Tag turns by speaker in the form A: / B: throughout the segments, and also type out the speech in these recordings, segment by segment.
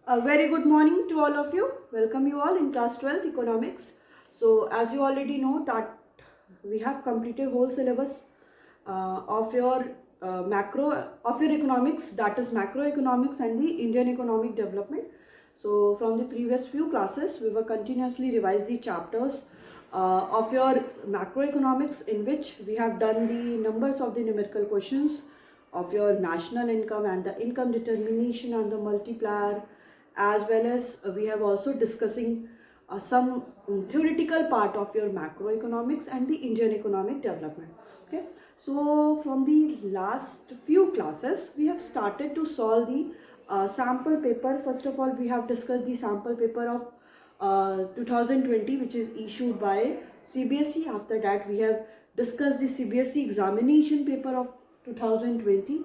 A: A very good morning to all of you. Welcome you all in class 12 economics. So as you already know that we have completed whole syllabus of your economics, that is macroeconomics and the Indian economic development. So from the previous few classes we were continuously revise the chapters of your macroeconomics, in which we have done the numbers of the numerical questions of your national income and the income determination and the multiplier, as well as we have also discussing some theoretical part of your macroeconomics and the Indian economic development. Okay, so from the last few classes we have started to solve the sample paper. First of all, we have discussed the sample paper of 2020, which is issued by CBSE. After that we have discussed the CBSE examination paper of 2020,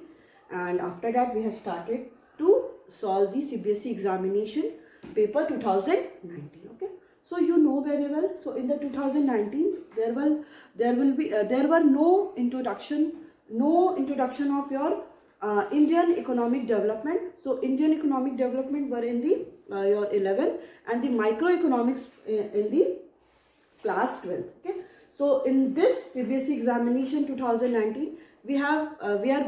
A: and after that we have started to solve the CBSE examination paper 2019. Okay, so you know very well. So in the 2019 there were no introduction of your Indian economic development. So Indian economic development were in the your 11, and the microeconomics in the class 12. Okay, so in this CBSE examination 2019 we are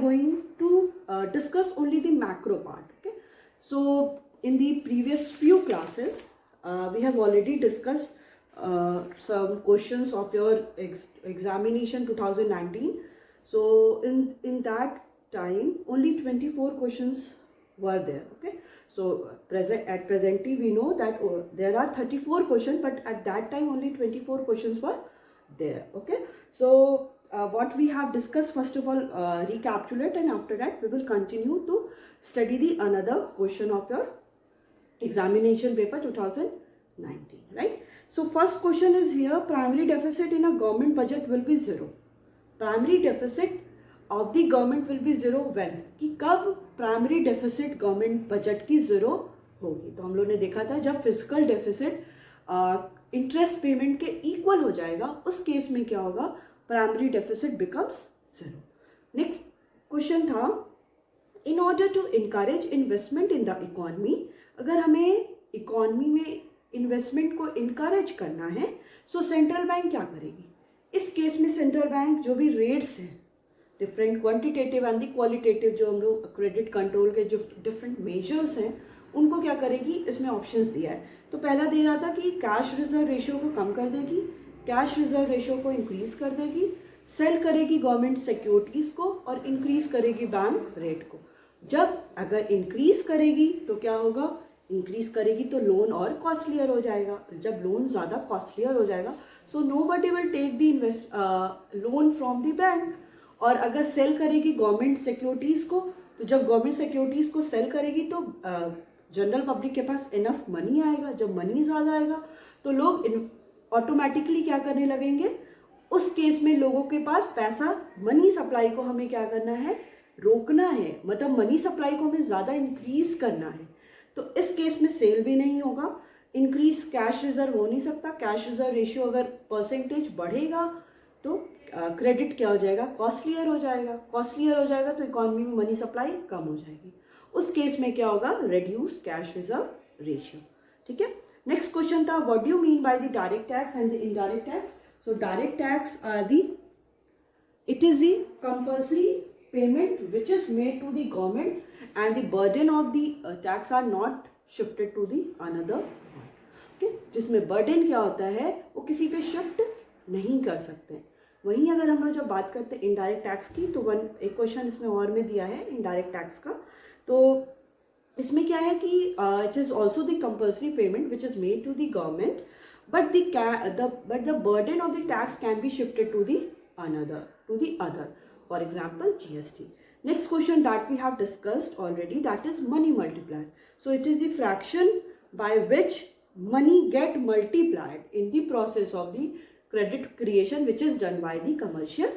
A: going to discuss only the macro part. Okay, so in the previous few classes we have already discussed some questions of your examination 2019. So in that time only 24 questions were there. Okay, so at presently we know that there are 34 questions, but at that time only 24 questions were there. Okay, so what we have discussed, first of all, recapitulate, and after that we will continue to study the another question of your examination paper 2019, right? So first question is here: primary deficit in a government budget will be zero. Primary deficit of the government will be zero when, कि कब primary deficit government budget की zero होगी? तो हम लोग ने देखा था जब फिजिकल डेफिसिट इंटरेस्ट पेमेंट के इक्वल हो जाएगा, उस केस में क्या होगा? Primary deficit becomes zero. Next question था, in order to encourage investment in the economy, अगर हमें इकोनॉमी में इन्वेस्टमेंट को इनकरेज करना है, सो सेंट्रल बैंक क्या करेगी? इस केस में सेंट्रल बैंक जो भी रेट्स हैं, different quantitative and the qualitative, जो हम लोग क्रेडिट कंट्रोल के जो डिफरेंट मेजर्स हैं, उनको क्या करेगी? इसमें ऑप्शंस दिया है. तो पहला दे रहा था कि कैश रिजर्व रेशियो को कम कर देगी, कैश रिजर्व रेशियो को इंक्रीज कर देगी, सेल करेगी गवर्नमेंट सिक्योरिटीज को, और इंक्रीज करेगी बैंक रेट को. जब अगर इंक्रीज करेगी तो क्या होगा? इंक्रीज करेगी तो लोन और कॉस्टलियर हो जाएगा. जब लोन ज़्यादा कॉस्टलियर हो जाएगा, so nobody will take the loan from the bank. और अगर सेल करेगी गवर्नमेंट सिक्योरिटीज़ को, तो जब गवर्नमेंट सिक्योरिटीज़ को सेल करेगी तो जनरल पब्लिक के पास इनफ मनी आएगा. जब मनी ज़्यादा आएगा तो लोग ऑटोमेटिकली क्या करने लगेंगे? उस केस में लोगों के पास पैसा, मनी सप्लाई को हमें क्या करना है? रोकना है. मतलब मनी सप्लाई को हमें ज़्यादा इंक्रीज करना है. तो इस केस में सेल भी नहीं होगा, इंक्रीज कैश रिजर्व हो नहीं सकता. कैश रिजर्व रेशियो अगर परसेंटेज बढ़ेगा तो क्रेडिट क्या हो जाएगा? कॉस्टलियर हो जाएगा. कॉस्टलियर हो जाएगा तो इकोनॉमी में मनी सप्लाई कम हो जाएगी. उस केस में क्या होगा? Reduce cash reserve ratio. ठीक है. नेक्स्ट क्वेश्चन था, what do you mean by the direct tax and the indirect tax? So direct tax are the, it is the compulsory payment which is made to the government, and the burden of the tax are not shifted to the another one. Okay, जिसमें burden क्या होता है? वो किसी पे shift नहीं कर सकते. वहीं अगर हम लोग जब बात करते हैं इनडायरेक्ट टैक्स की, तो एक क्वेश्चन इसमें और में दिया है इनडायरेक्ट टैक्स का. तो इसमें क्या है कि it is also the compulsory payment which is made to the government, but the burden of the tax can be shifted to the other. For example, GST. Next question that we have discussed already, that is money multiplier. So it is the fraction by which money get multiplied in the process of the credit creation which is done by the commercial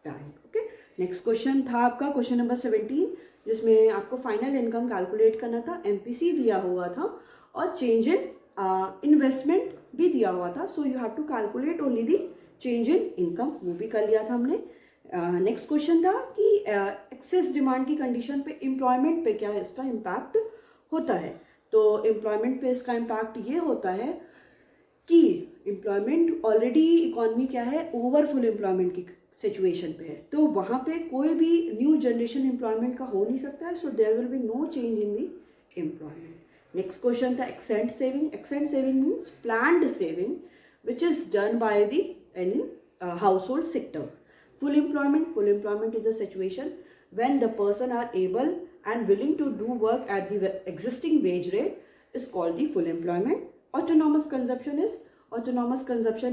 A: bank. Okay. Next question था आपका question number 17, जिसमें आपको final income calculate करना था. MPC दिया हुआ था और चेंज इन इन्वेस्टमेंट भी दिया हुआ था. So you have to calculate only the change in income, वो भी कर लिया था हमने. नेक्स्ट क्वेश्चन था कि एक्सेस डिमांड की कंडीशन पे एम्प्लॉयमेंट पे क्या इसका इम्पैक्ट होता है. तो एम्प्लॉयमेंट पे इसका इम्पैक्ट ये होता है कि एम्प्लॉयमेंट ऑलरेडी इकॉनमी क्या है, ओवरफुल एम्प्लॉयमेंट की सिचुएशन पे है, तो वहाँ पे कोई भी न्यू जनरेशन एम्प्लॉयमेंट का हो नहीं सकता है, so there will be no change in the employment. Next question था ex ante saving. Ex ante saving means planned saving which is done by the any household sector. Full employment is a situation when the person are able and willing to do work at the existing wage rate is called the full employment. Autonomous consumption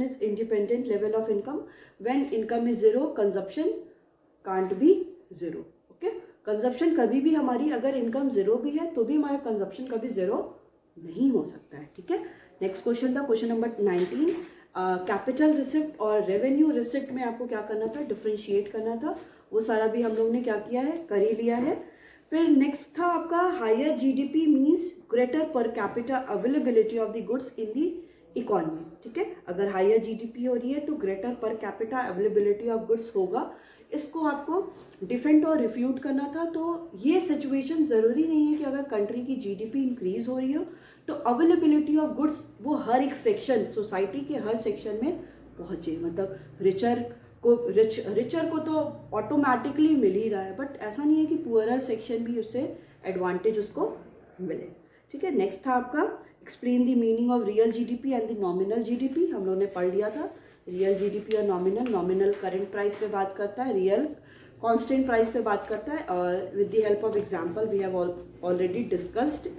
A: is independent level of income. When income is zero, consumption can't be zero. Okay, consumption कभी भी हमारी अगर income zero भी है तो भी हमारा consumption कभी जीरो नहीं हो सकता है, ठीक है। नेक्स्ट क्वेश्चन था क्वेश्चन नंबर 19। कैपिटल रिसिप्ट और रेवेन्यू रिसिप्ट में आपको क्या करना था, डिफ्रेंशिएट करना था, वो सारा भी हम लोग ने क्या किया है, कर ही लिया है। फिर नेक्स्ट था आपका higher GDP means greater per capita availability of the goods in the economy, ठीक है। अगर हायर जीडीपी हो रही है तो greater per capita availability of goods होगा, इसको आपको डिफेंड और रिफ्यूट करना था। तो ये सिचुएशन ज़रूरी नहीं है कि अगर कंट्री की जीडीपी इंक्रीज हो रही हो तो अवेलेबिलिटी ऑफ गुड्स वो हर एक सेक्शन, सोसाइटी के हर सेक्शन में पहुँचे, मतलब रिचर को तो ऑटोमेटिकली मिल ही रहा है, बट ऐसा नहीं है कि पुअरर सेक्शन भी उससे एडवांटेज उसको मिले, ठीक है। नेक्स्ट था आपका explain the meaning of real GDP and the nominal GDP. हम लोगों ने पढ़ लिया था रियल जीडीपी और नॉमिनल करंट प्राइस पे बात करता है, रियल कांस्टेंट प्राइस पे बात करता है, और with the help of example we have already discussed.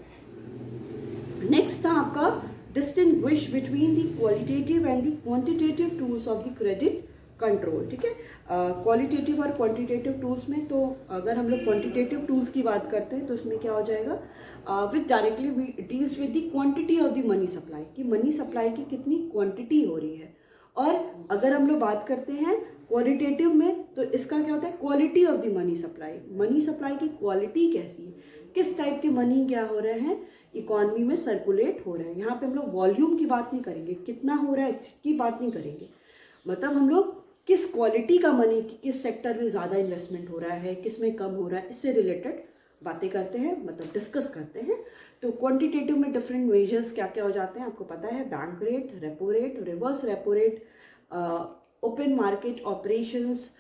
A: Next था आपका distinguish between the qualitative and the quantitative tools of the credit control, ठीक है। क्वालिटेटिव और क्वांटिटेटिव टूल्स में, तो अगर हम लोग क्वांटिटेटिव टूल्स की बात करते हैं तो इसमें क्या हो जाएगा, विच directly deals with the quantity of the money supply, कि मनी सप्लाई की कितनी क्वांटिटी हो रही है। और अगर हम लोग बात करते हैं क्वालिटेटिव में तो इसका क्या होता है, quality of the money supply की क्वालिटी कैसी है, किस टाइप के मनी क्या हो रहे हैं इकॉनमी में सर्कुलेट हो रहे हैं। यहाँ पे हम लोग वॉल्यूम की बात नहीं करेंगे, कितना हो रहा है इसकी बात नहीं करेंगे, मतलब हम लोग किस क्वालिटी का मनी, किस सेक्टर में ज़्यादा इन्वेस्टमेंट हो रहा है, किस में कम हो रहा है, इससे रिलेटेड बातें करते हैं, मतलब डिस्कस करते हैं। तो क्वांटिटेटिव में डिफरेंट मेजर्स क्या क्या हो जाते हैं आपको पता है, bank rate, repo rate, reverse repo rate, open market operations,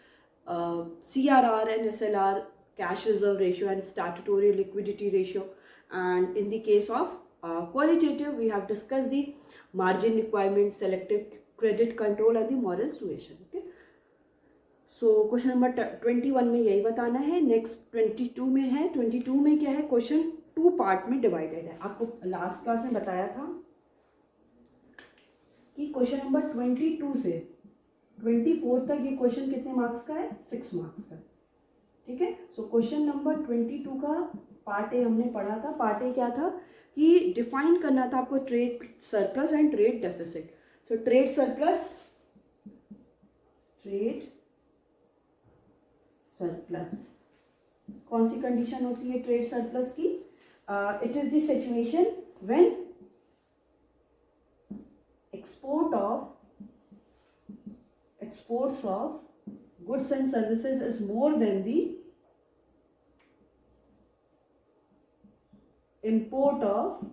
A: CRR and SLR, cash reserve ratio and statutory liquidity ratio. And in the case of qualitative, we have discussed the margin requirement, selective credit control and the moral suasion. Okay, so question number 21 में यही बताना है। Next 22 में है। 22 में क्या है, question 2 part में डिवाइडेड है। आपको लास्ट क्लास में बताया था कि क्वेश्चन नंबर 22 से 24 तक ये क्वेश्चन कितने मार्क्स का है, 6 मार्क्स का, ठीक है। सो क्वेश्चन नंबर 22 का पार्ट ए हमने पढ़ा था। पार्ट ए क्या था कि डिफाइन करना था आपको trade surplus and trade deficit. So trade surplus कौन सी कंडीशन होती है ट्रेड सरप्लस की, it is the situation when exports of goods and services is more than the import of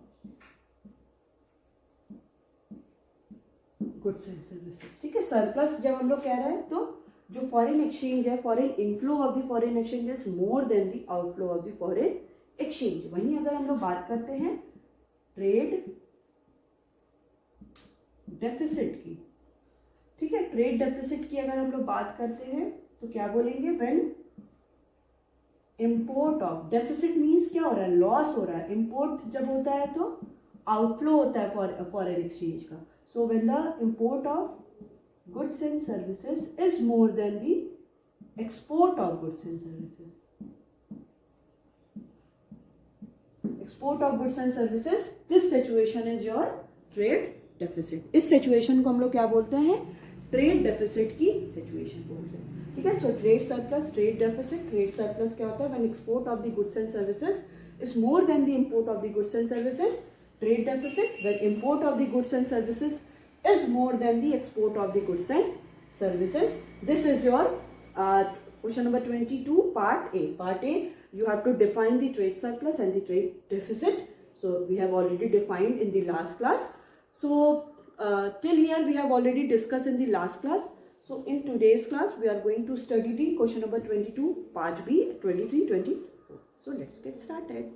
A: goods and services, ठीक है। Surplus जब हम लोग कह रहे हैं तो जो फॉरेन एक्सचेंज है, foreign inflow of the foreign exchange is more than the outflow of the foreign exchange. वहीं अगर हम लोग बात करते हैं ट्रेड डेफिसिट की, ठीक है, ट्रेड डेफिसिट की अगर हम लोग बात करते हैं तो क्या बोलेंगे, when import of, deficit means क्या हो रहा है, लॉस हो रहा है। इंपोर्ट जब होता है तो आउटफ्लो होता है फॉरेन एक्सचेंज का। So when the import of goods and services is more than the export of goods and services, export of goods and services, this situation is your trade deficit. इस situation को हम लोग क्या बोलते हैं, trade deficit की situation बोलते हैं, ठीक है। So trade surplus, trade deficit. Trade surplus क्या होता है, when export of the goods and services is more than the import of the goods and services. Trade deficit when import of the goods and services is more than the export of the goods and services. This is your question number 22 part A. Part A, you have to define the trade surplus and the trade deficit. So we have already defined in the last class. So till here we have already discussed in the last class. So in today's class we are going to study the question number 22 part B 23-24. So let's get started.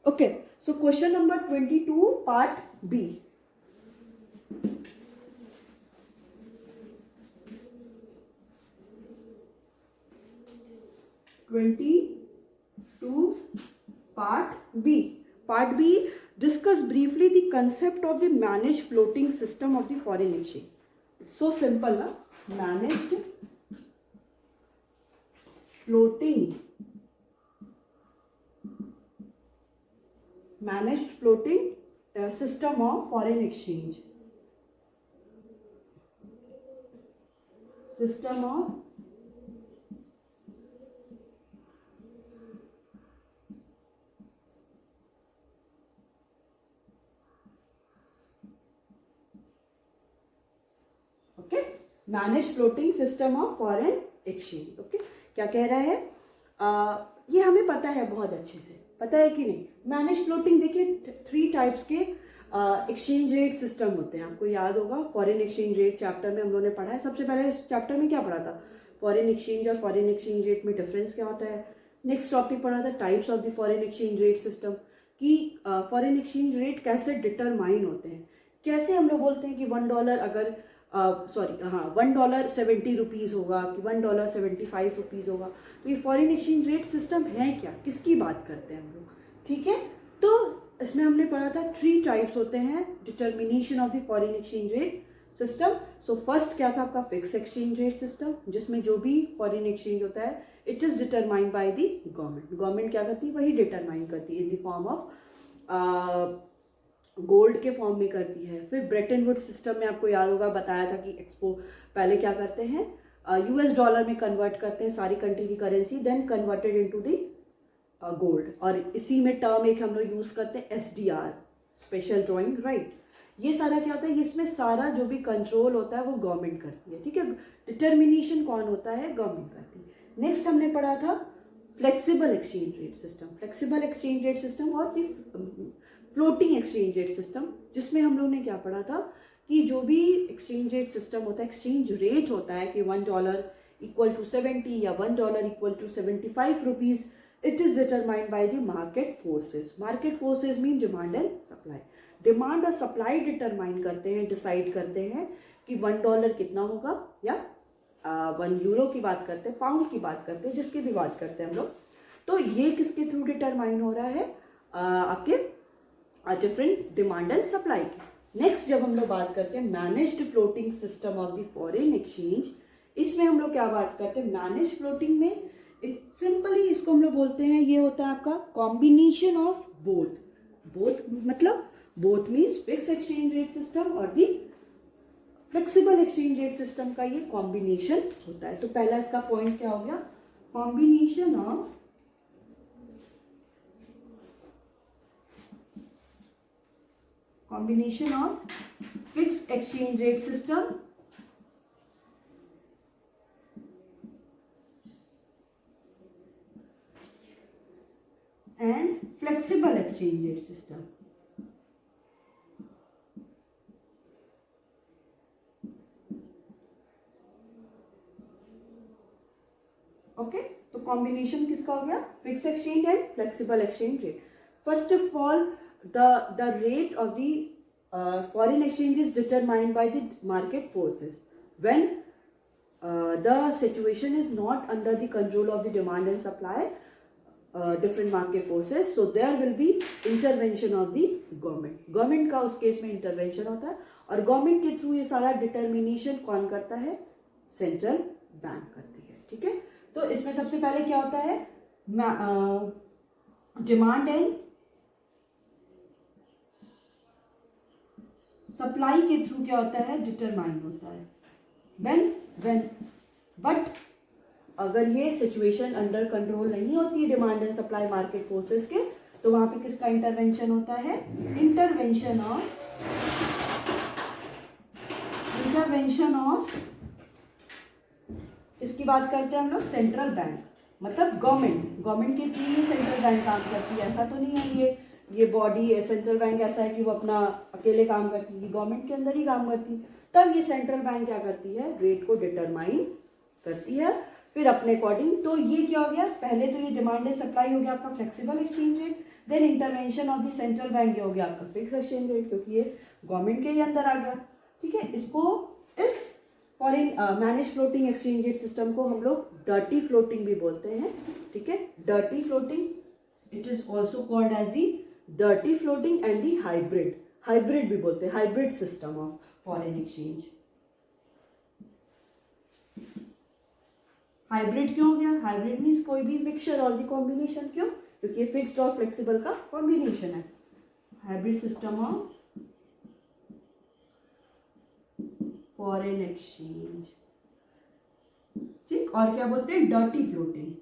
A: Okay, so question number 22 part B. Part B. Part B, discuss briefly the concept of the managed floating system of the foreign exchange. It's so simple, na? Managed floating system of foreign exchange. System of manage floating system of foreign exchange. Okay, क्या कह रहा है? ये हमें पता है, बहुत अच्छे से पता है कि नहीं. मैनेज फ्लोटिंग, देखिए 3 टाइप्स के एक्सचेंज रेट सिस्टम होते हैं. आपको याद होगा फॉरेन एक्सचेंज रेट चैप्टर में हम लोगों ने पढ़ा है. सबसे पहले इस चैप्टर में क्या पढ़ा था? फॉरेन एक्सचेंज और फॉरेन एक्सचेंज रेट में डिफरेंस क्या होता है. नेक्स्ट टॉपिक पढ़ा था types of the foreign exchange rate system, कि फॉरेन एक्सचेंज रेट कैसे डिटरमाइन होते हैं. कैसे हम लोग बोलते हैं कि $1 अगर $1 ₹70 होगा कि $1 ₹75 होगा. तो ये फॉरेन एक्सचेंज रेट सिस्टम है क्या, किसकी बात करते हैं हम लोग. ठीक है, तो इसमें हमने पढ़ा था 3 टाइप्स होते हैं determination of the foreign exchange rate system. So first क्या था आपका फिक्स एक्सचेंज रेट सिस्टम, जिसमें जो भी फॉरेन एक्सचेंज होता है it is determined by the government. Government क्या करती है, वही डिटरमाइन करती है in the form of gold के फॉर्म में करती है. फिर ब्रेटन वुड्स सिस्टम में आपको याद होगा बताया था कि एक्सपो पहले क्या करते हैं, US डॉलर में कन्वर्ट करते हैं सारी कंट्री की currency, then converted into the gold. और इसी में टर्म एक हम लोग यूज करते हैं SDR, स्पेशल ड्राइंग राइट. ये सारा क्या होता है, इसमें सारा जो भी कंट्रोल होता है वो गवर्नमेंट करती है. ठीक है, डिटर्मिनेशन कौन होता है, गवर्नमेंट करती है. नेक्स्ट हमने पढ़ा था flexible exchange rate system. Flexible exchange rate system और फ्लोटिंग एक्सचेंज रेट सिस्टम, जिसमें हम लोग ने क्या पढ़ा था कि जो भी एक्सचेंज रेट सिस्टम होता है, एक्सचेंज रेट होता है कि $1 = 70 या $1 = 75 rupees, it is determined by the market forces. Market forces mean demand and supply. Demand और सप्लाई डिटरमाइन करते हैं, डिसाइड करते हैं कि $1 कितना होगा, या €1 की बात करते हैं, पाउंड की बात करते हैं, जिसकी भी बात करते हैं हम लोग. तो ये किसके थ्रू डिटरमाइन हो रहा है, आपके डिफरेंट डिमांड एंड सप्लाई की. नेक्स्ट जब हम लोग बात करते हैं managed floating system of the foreign exchange, इसमें हम लोग क्या बात करते हैं, मैनेज फ्लोटिंग में सिंपली इसको हम लोग बोलते हैं, ये होता है आपका कॉम्बिनेशन ऑफ बोथ मतलब both means fix exchange rate system और दी फ्लेक्सिबल एक्सचेंज रेट सिस्टम का ये कॉम्बिनेशन होता है. तो पहला इसका पॉइंट क्या हो गया, combination of fixed exchange rate system and flexible exchange rate system. Okay, तो कॉम्बिनेशन किसका हो गया, fix exchange and flexible exchange rate. First of all the rate of the foreign exchange is determined by the market forces when the situation is not under the control of the demand and supply, different market forces. So there will be intervention of the government का उस case में intervention होता है, और government के through ये सारा determination कौन करता है, सेंट्रल बैंक करती है. ठीक है, तो इसमें सबसे पहले क्या होता है, डिमांड एंड सप्लाई के थ्रू क्या होता है, डिटरमाइन होता है. व्हेन बट अगर ये सिचुएशन अंडर कंट्रोल नहीं होती है demand and supply market forces के, तो वहां पे किसका इंटरवेंशन होता है, इंटरवेंशन ऑफ इसकी बात करते हैं हम लोग सेंट्रल बैंक, मतलब गवर्नमेंट के थ्रू ही सेंट्रल बैंक काम करती है। ऐसा तो नहीं है ये बॉडी सेंट्रल बैंक ऐसा है कि वो अपना अकेले काम करती है, गवर्नमेंट के अंदर ही काम करती है। तब ये सेंट्रल बैंक क्या करती है, रेट को डिटरमाइन करती है फिर अपने अकॉर्डिंग। तो ये क्या हो गया, पहले तो ये डिमांड एंड सप्लाई हो गया आपका flexible exchange rate, then intervention of the central bank हो गया आपका फिक्स एक्सचेंज रेट, क्योंकि ये गवर्नमेंट के ही अंदर आ गया। ठीक है, इसको इस foreign manage floating exchange rate system को हम लोग डर्टी फ्लोटिंग भी बोलते हैं। ठीक है, dirty floating, it is also called as the dirty floating and the hybrid भी बोलते हैं, hybrid system of foreign exchange. Hybrid क्यों हो गया, हाइब्रिड मीन्स कोई भी मिक्सचर और दी कॉम्बिनेशन, क्यों, क्योंकि ये फिक्स्ड और फ्लेक्सिबल का कॉम्बिनेशन है। Hybrid system of foreign exchange. ठीक, और क्या बोलते हैं, डर्टी फ्लोटिंग।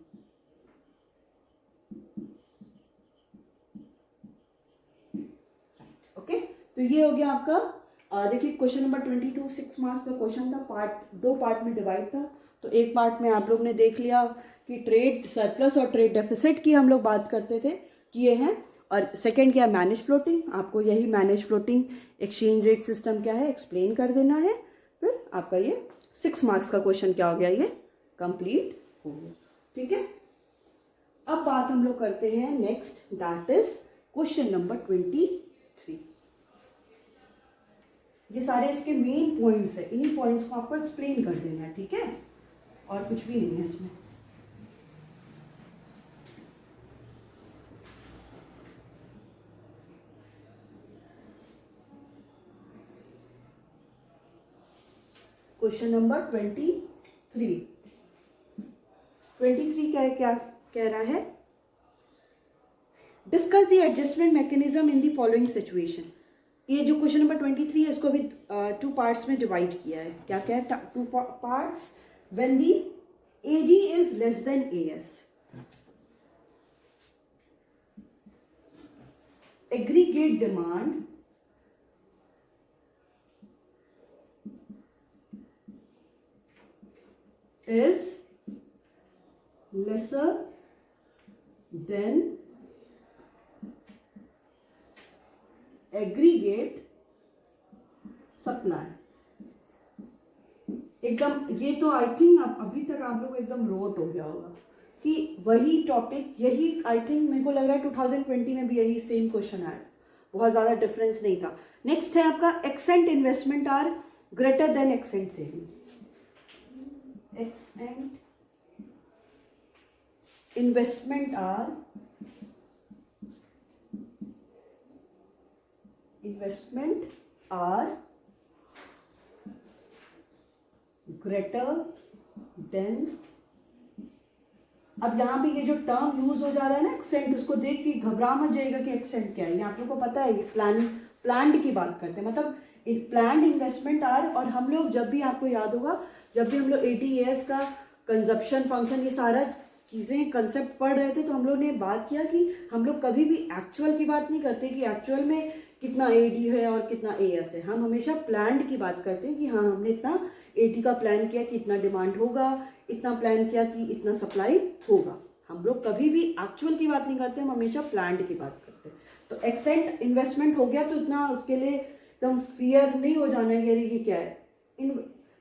A: ओके, तो ये हो गया आपका। देखिए क्वेश्चन नंबर 22 6 मार्क्स का क्वेश्चन था, दो पार्ट में डिवाइड था। तो एक पार्ट में आप लोग ने देख लिया कि ट्रेड सरप्लस और ट्रेड डेफिसिट की हम लोग बात करते थे, किए हैं। और सेकंड क्या, मैनेज फ्लोटिंग, आपको यही manage floating exchange rate system क्या है एक्सप्लेन कर देना है। फिर आपका ये 6 मार्क्स का क्वेश्चन क्या हो गया, ये कंप्लीट हो गया। ठीक है, अब बात हम लोग करते हैं next, that is question number 23। ये सारे इसके मेन पॉइंट्स है, इन्हीं पॉइंट्स को आपको एक्सप्लेन कर देना है। ठीक है, और कुछ भी नहीं है इसमें। क्वेश्चन नंबर 23 क्या कह रहा है, discuss the adjustment mechanism in the following situation. ये जो क्वेश्चन नंबर 23 है इसको भी 2 पार्ट्स में डिवाइड किया है। क्या क्या है, 2 parts. When the AD is less than AS, aggregate demand is lesser than aggregate supply। एकदम, ये तो आई थिंक अभी तक आप लोग एकदम रोट हो गया होगा कि वही टॉपिक, यही आई थिंक मेरे को लग रहा है 2020 में भी यही सेम क्वेश्चन आया, बहुत ज़्यादा डिफरेंस नहीं था। नेक्स्ट है आपका ex ante investment are greater than ex ante saving. Ex ante investment are greater than. अब यहाँ पे ये जो टर्म यूज हो जा रहा है ना एक्सेंट, उसको देख के घबरा मत जाएगा कि एक्सेंट क्या है। ये आप लोग को पता है, ये प्लान्ड की बात करते हैं, मतलब प्लान्ड इन्वेस्टमेंट आर। और हम लोग जब भी, आपको याद होगा, जब भी हम लोग ADAS का कंजप्शन फंक्शन, ये सारा चीज़ें कंसेप्ट पढ़ रहे थे, तो हम लोग ने बात किया कि हम लोग कभी भी एक्चुअल की बात नहीं करते कि एक्चुअल में कितना AD है और कितना AS है। हम हमेशा प्लान्ड की बात करते हैं कि हाँ हमने इतना AD का प्लान किया कि इतना डिमांड होगा, इतना प्लान किया कि इतना सप्लाई होगा। हम लोग कभी भी एक्चुअल की बात नहीं करते, हम हमेशा प्लान्ड की बात करते हैं। तो एक्सेंट इन्वेस्टमेंट हो गया, तो इतना उसके लिए एकदम फियर नहीं हो जाना है कि क्या है।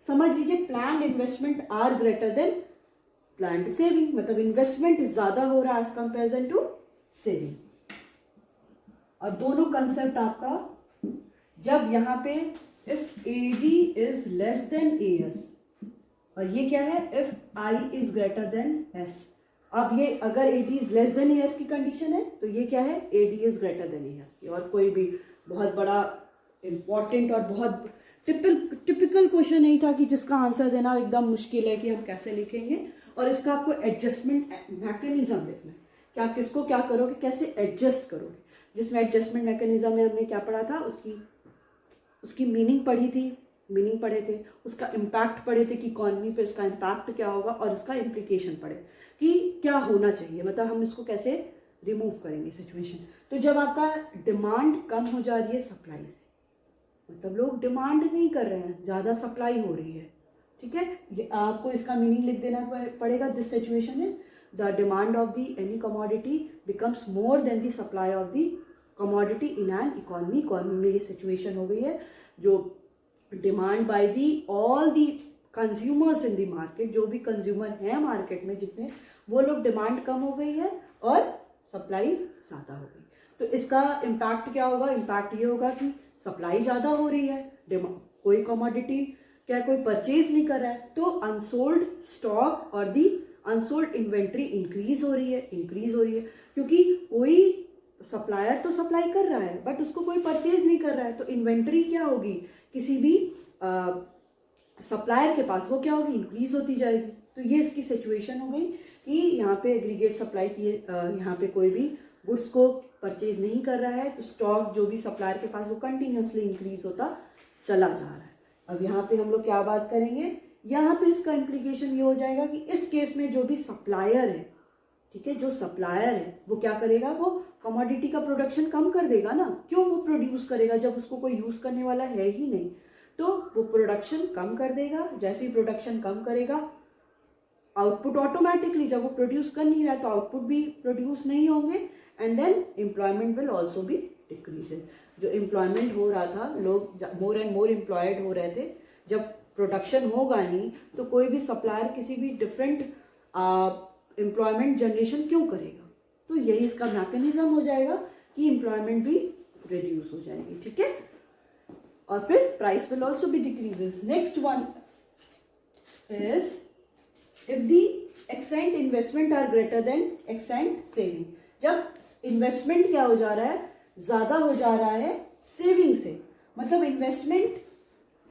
A: समझ लीजिए planned investment are greater than planned saving, मतलब इन्वेस्टमेंट ज़्यादा हो रहा है एज कंपेरिजन टू सेविंग। और दोनों कंसेप्ट आपका, जब यहाँ पे if AD is less than AS, और ये क्या है, if I is greater than S। अब ये अगर AD is less than AS की कंडीशन है, तो ये क्या है, AD is greater than AS की। और कोई भी बहुत बड़ा इंपॉर्टेंट और बहुत टिपिकल क्वेश्चन नहीं था कि जिसका आंसर देना एकदम मुश्किल है कि हम कैसे लिखेंगे। और इसका आपको एडजस्टमेंट मैकेनिज्म लिखना है कि आप किसको क्या करोगे, कैसे एडजस्ट करोगे। जिसमें एडजस्टमेंट मैकेनिज्म में हमने क्या पढ़ा था, उसकी मीनिंग पढ़ी थी, मीनिंग पढ़े थे, उसका इम्पैक्ट पढ़े थे कि इकॉनमी पे उसका इम्पैक्ट क्या होगा, और उसका इम्प्लीकेशन पढ़े कि क्या होना चाहिए, मतलब हम इसको कैसे रिमूव करेंगे सिचुएशन। तो जब आपका डिमांड कम हो जा रही है सप्लाई से, मतलब लोग डिमांड नहीं कर रहे हैं, ज़्यादा सप्लाई हो रही है, ठीक है, आपको इसका मीनिंग लिख देना पड़ेगा. This situation is the demand of the any commodity becomes more than the supply of the commodity in an economy. Economy में ये सिचुएशन हो गई है, जो demand by the all the consumers in the market, जो भी consumer हैं market में जितने, वो लोग डिमांड कम हो गई है और सप्लाई ज़्यादा हो गई. तो इसका इम्पैक्ट क्या होगा? इम्पैक्ट ये होगा कि सप्लाई ज़्यादा हो रही है, कोई कमोडिटी क्या कोई परचेज नहीं कर रहा है, तो अनसोल्ड स्टॉक और दी अनसोल्ड इन्वेंट्री इंक्रीज हो रही है क्योंकि कोई सप्लायर तो सप्लाई कर रहा है बट उसको कोई परचेज नहीं कर रहा है, तो इन्वेंट्री क्या होगी किसी भी सप्लायर के पास, वो क्या होगी? इंक्रीज होती जाएगी. तो ये इसकी सिचुएशन हो गई कि यहाँ पे एग्रीगेट सप्लाई की, यहाँ पे कोई भी गुड्स को परचेज नहीं कर रहा है, तो स्टॉक जो भी सप्लायर के पास वो कंटिन्यूसली इंक्रीज होता चला जा रहा है. अब यहाँ पे हम लोग क्या बात करेंगे? यहाँ पे इसका इम्प्लीकेशन ये हो जाएगा कि इस केस में जो भी सप्लायर है, ठीक है, जो सप्लायर है वो क्या करेगा? वो कमोडिटी का प्रोडक्शन कम कर देगा ना. क्यों वो प्रोड्यूस करेगा जब उसको कोई यूज करने वाला है ही नहीं? तो वो प्रोडक्शन कम कर देगा. जैसे ही प्रोडक्शन कम करेगा, आउटपुट ऑटोमेटिकली, जब वो प्रोड्यूस कर नहीं रहा है तो आउटपुट भी प्रोड्यूस नहीं होंगे, and then employment will also be decrease. जो एम्प्लॉयमेंट हो रहा था, लोग मोर एंड मोर एम्प्लॉयड हो रहे थे, जब प्रोडक्शन होगा नहीं तो कोई भी सप्लायर किसी भी डिफरेंट एम्प्लॉयमेंट जनरेशन क्यों करेगा? तो यही इसका मैकेनिज्म हो जाएगा कि एम्प्लॉयमेंट भी रिड्यूस हो जाएगी. ठीक है, और फिर price will also be decreases. Next one is if the ex ante investment are greater than ex ante saving. जब इन्वेस्टमेंट क्या हो जा रहा है? ज्यादा हो जा रहा है सेविंग से. मतलब इन्वेस्टमेंट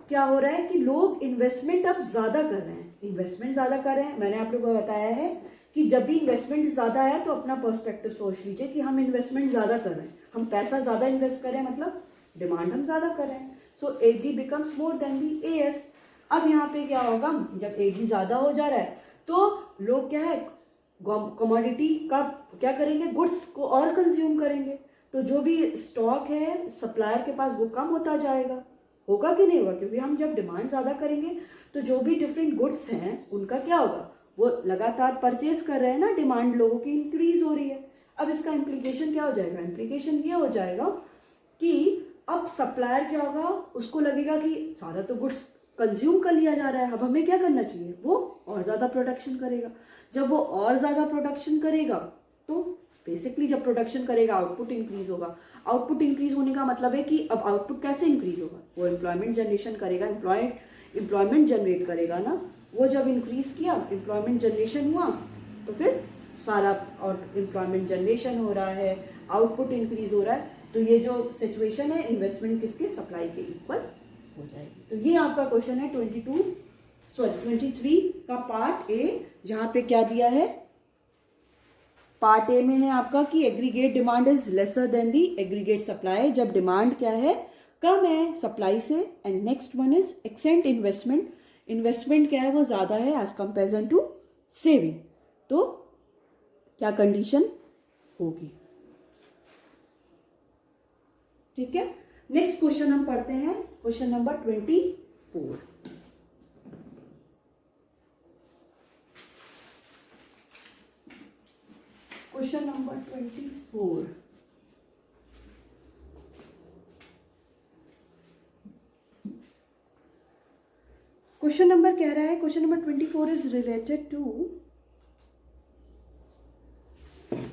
A: क्या हो रहा है कि लोग इन्वेस्टमेंट अब ज्यादा कर रहे हैं. इन्वेस्टमेंट ज्यादा कर रहे हैं. मैंने आप लोगों को बताया है कि जब भी इन्वेस्टमेंट ज्यादा है तो अपना पर्सपेक्टिव सोच लीजिए कि हम इन्वेस्टमेंट ज्यादा कर रहे हैं, हम पैसा ज्यादा इन्वेस्ट कर रहे हैं, मतलब डिमांड हम ज्यादा कर रहे हैं. सो एडी बिकम्स मोर देन दी एएस. अब यहाँ पे क्या होगा? जब एडी ज्यादा हो जा रहा है तो लोग क्या है, कमोडिटी का क्या करेंगे? गुड्स को और कंज्यूम करेंगे. तो जो भी स्टॉक है सप्लायर के पास वो कम होता जाएगा. होगा कि नहीं होगा? क्योंकि हम जब डिमांड ज्यादा करेंगे तो जो भी डिफरेंट गुड्स हैं उनका क्या होगा? वो लगातार परचेज कर रहे हैं ना, डिमांड लोगों की इंक्रीज हो रही है. अब इसका इम्प्लीकेशन क्या हो जाएगा? इम्प्लीकेशन ये हो जाएगा कि अब सप्लायर क्या होगा, उसको लगेगा कि सारा तो गुड्स कंज्यूम कर लिया जा रहा है, अब हमें क्या करना चाहिए? वो और ज़्यादा प्रोडक्शन करेगा. जब वो और ज़्यादा प्रोडक्शन करेगा तो बेसिकली जब प्रोडक्शन करेगा आउटपुट इंक्रीज होगा. आउटपुट इंक्रीज होने का मतलब है कि अब आउटपुट कैसे इंक्रीज होगा? वो एम्प्लॉयमेंट जनरेशन करेगा, एम्प्लॉयमेंट जनरेट करेगा ना. वो जब इंक्रीज किया, एम्प्लॉयमेंट जनरेशन हुआ, तो फिर सारा एम्प्लॉयमेंट जनरेशन हो रहा है, आउटपुट इंक्रीज हो रहा है. तो ये जो सिचुएशन है इन्वेस्टमेंट किसके? सप्लाई के इक्वल हो जाएगी. तो ये आपका क्वेश्चन है 23 का पार्ट ए, जहां पे क्या दिया है? पार्ट ए में है आपका कि aggregate demand is lesser than the aggregate supply. जब डिमांड क्या है? कम है सप्लाई से. And next one is accent investment. Investment क्या है? वो ज्यादा है एज कंपेरिजन टू सेविंग. तो क्या कंडीशन होगी? ठीक है, नेक्स्ट क्वेश्चन हम पढ़ते हैं. Question number 24. Question number 24. Question number कह रहा है, question number 24 is related to,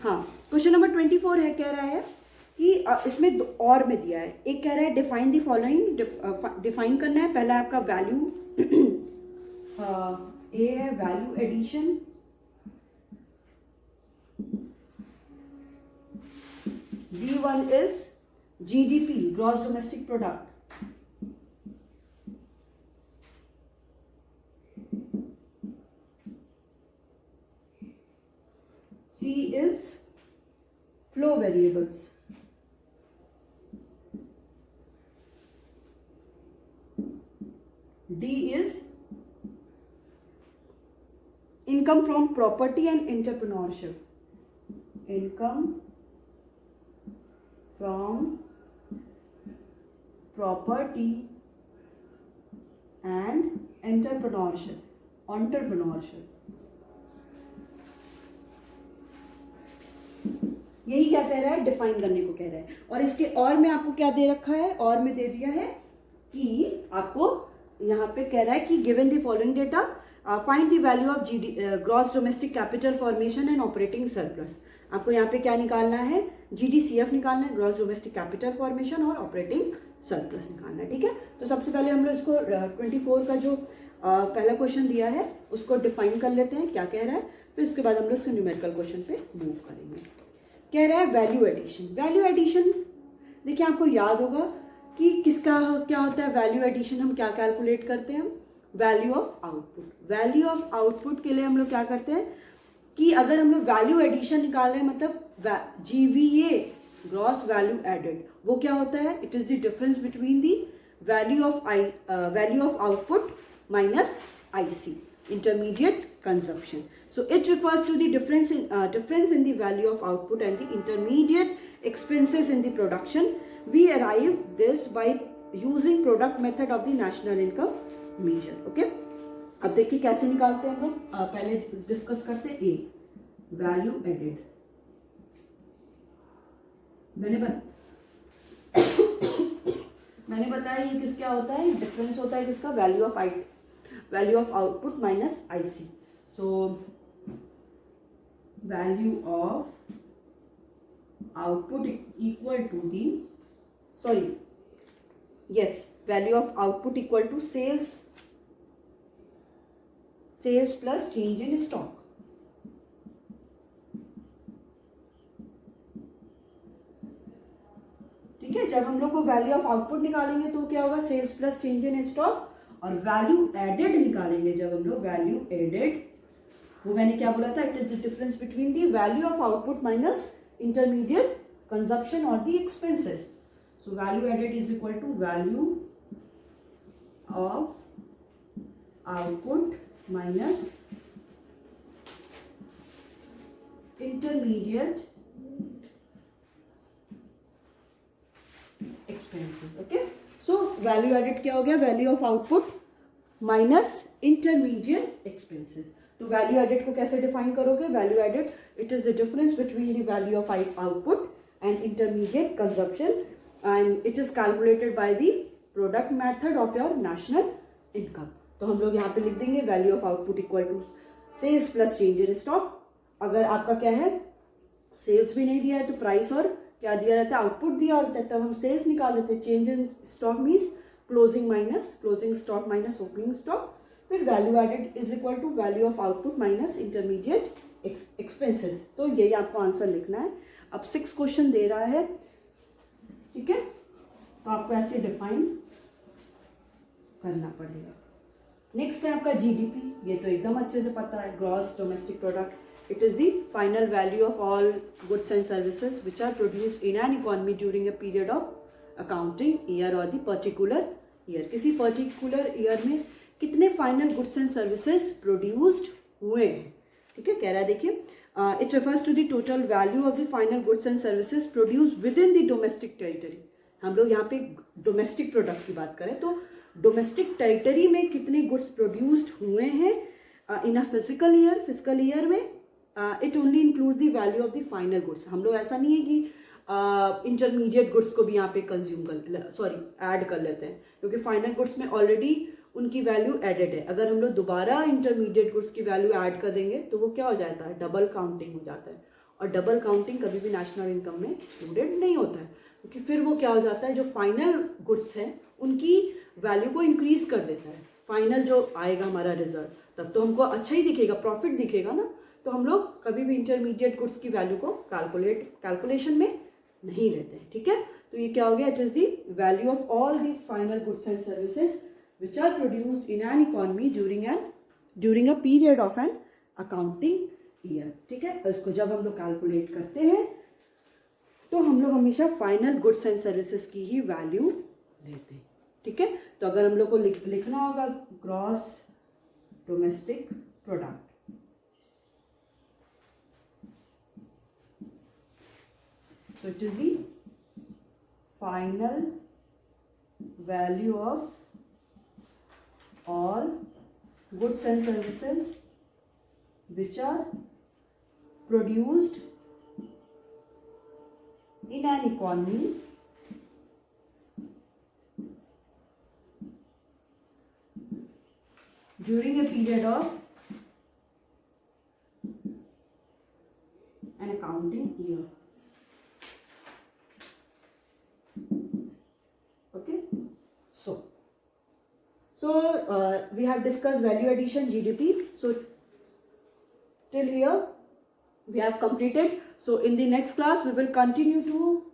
A: हाँ, क्वेश्चन नंबर 24 है, कह रहा है कि इसमें और में दिया है. एक कह रहा है डिफाइन द फॉलोइंग. डिफाइन करना है. पहला आपका वैल्यू ए है, value addition. B1 is GDP, gross domestic product. C is flow variables. D is income from property and entrepreneurship. Income from property and entrepreneurship, entrepreneurship, यही क्या कह रहा है, डिफाइन करने को कह रहा है। और इसके और में आपको क्या दे रखा है, और में दे दिया है कि आपको यहाँ पे कह रहा है कि given the following data find the value of GD gross domestic capital formation and operating surplus. आपको यहाँ पे क्या निकालना है, जीडीसीएफ निकालना है, ग्रॉस डोमेस्टिक कैपिटल फॉर्मेशन और ऑपरेटिंग सरप्लस निकालना है। ठीक है, तो सबसे पहले हम लोग इसको 24 का जो पहला क्वेश्चन दिया है उसको डिफाइन कर लेते हैं क्या कह रहा है, फिर उसके बाद हम लोग इसको न्यूमेरिकल क्वेश्चन पे मूव करेंगे। कह रहा है वैल्यू एडिशन। वैल्यू एडिशन देखिए आपको याद होगा कि किसका क्या होता है, वैल्यू एडिशन हम क्या कैलकुलेट करते हैं, value of output. Value of output के लिए हम लोग क्या करते हैं कि अगर हम लोग वैल्यू एडिशन निकाल रहे हैं मतलब जीवीए ग्रॉस वैल्यू एडेड, वो क्या होता है, it is the difference between the value of output minus IC, intermediate consumption. So it refers to the difference in the value of output and the intermediate expenses in the production. We arrive this by using product method of the national income measure. Okay, अब देखिए कैसे निकालते हैं हम लोग, पहले discuss करते हैं ए वैल्यू एडेड। मैंने बताया ये किस क्या होता है, डिफरेंस होता है किसका, value of output minus IC. So value of output equal to the, value of output equal to sales plus change in stock. ठीक है, जब हम लोग को वैल्यू ऑफ आउटपुट निकालेंगे तो क्या होगा, sales plus change in stock, और वैल्यू एडेड निकालेंगे जब हम लोग वैल्यू एडेड, वो मैंने क्या बोला था, it is the difference between the value of output minus intermediate consumption और the expenses. So value added is equal to value of output minus intermediate expenses. Okay, so value added क्या हो गया, value of output minus intermediate expenses. तो value added को कैसे define करोगे, value added it is the difference between the value of output and intermediate consumption and it is calculated by the product method of your national income. तो हम लोग यहाँ पे लिख देंगे value of output equal to sales plus change in stock. अगर आपका क्या है, सेल्स भी नहीं दिया है तो प्राइस और क्या दिया रहता है, आउटपुट दिया रहता है, तब हम सेल्स निकाल लेते हैं। Change in stock means closing stock minus opening stock, फिर value added is equal to value of output minus intermediate expenses. तो यही आपको आंसर लिखना है। अब 6 क्वेश्चन दे रहा है, ठीक है, तो आपको ऐसे डिफाइन करना पड़ेगा। नेक्स्ट है आपका जीडीपी, ये तो एकदम अच्छे से पता है, gross domestic product. It is the final value of all goods and services which are produced in an economy during a period of accounting year or the particular year. किसी particular year में कितने final goods and services produced हुए हैं, ठीक है, कह रहा है देखिए, it refers to the total value of the final goods and services produced within the domestic territory. हम लोग यहाँ पे डोमेस्टिक प्रोडक्ट की बात करें तो डोमेस्टिक टेरिटरी में कितने गुड्स प्रोड्यूस्ड हुए हैं इन अ फिजिकल ईयर में it only include the value of the final goods. हम लोग ऐसा नहीं है कि इंटरमीडिएट गुड्स को भी यहाँ पे ऐड कर लेते हैं, क्योंकि फाइनल गुड्स में ऑलरेडी उनकी वैल्यू एडेड है। अगर हम लोग दोबारा इंटरमीडिएट गुड्स की वैल्यू ऐड कर देंगे तो वो क्या हो जाता है, डबल काउंटिंग हो जाता है, और डबल काउंटिंग कभी भी नेशनल इनकम में इंक्लूडेड नहीं होता है, क्योंकि फिर वो क्या हो जाता है, जो फाइनल गुड्स हैं उनकी वैल्यू को इंक्रीज कर देता है। फाइनल जो आएगा हमारा रिजल्ट तब तो हमको अच्छा ही दिखेगा, प्रॉफिट दिखेगा ना, तो हम लोग कभी भी इंटरमीडिएट गुड्स की वैल्यू को कैलकुलेशन में नहीं लेते हैं, ठीक है। तो ये क्या हो गया, it is the value of all the final goods and services which are produced in an economy during a period of an accounting year, ठीक है। इसको जब हम लोग कैलकुलेट करते हैं तो हम लोग हमेशा फाइनल गुड्स एंड सर्विसेज की ही वैल्यू लेते हैं, ठीक है। तो अगर हम लोग को लिखना होगा gross domestic product, so it is the final value of all goods and services which are produced in an economy during a period of an accounting year. Okay, so we have discussed value addition, GDP. So till here we have completed. So in the next class we will continue to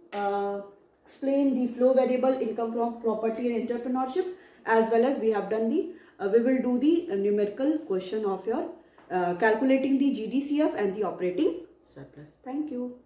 A: explain the flow variable, income from property and entrepreneurship, as well as we have done the we will do the numerical question of your calculating the GDCF and the operating surplus. Thank you.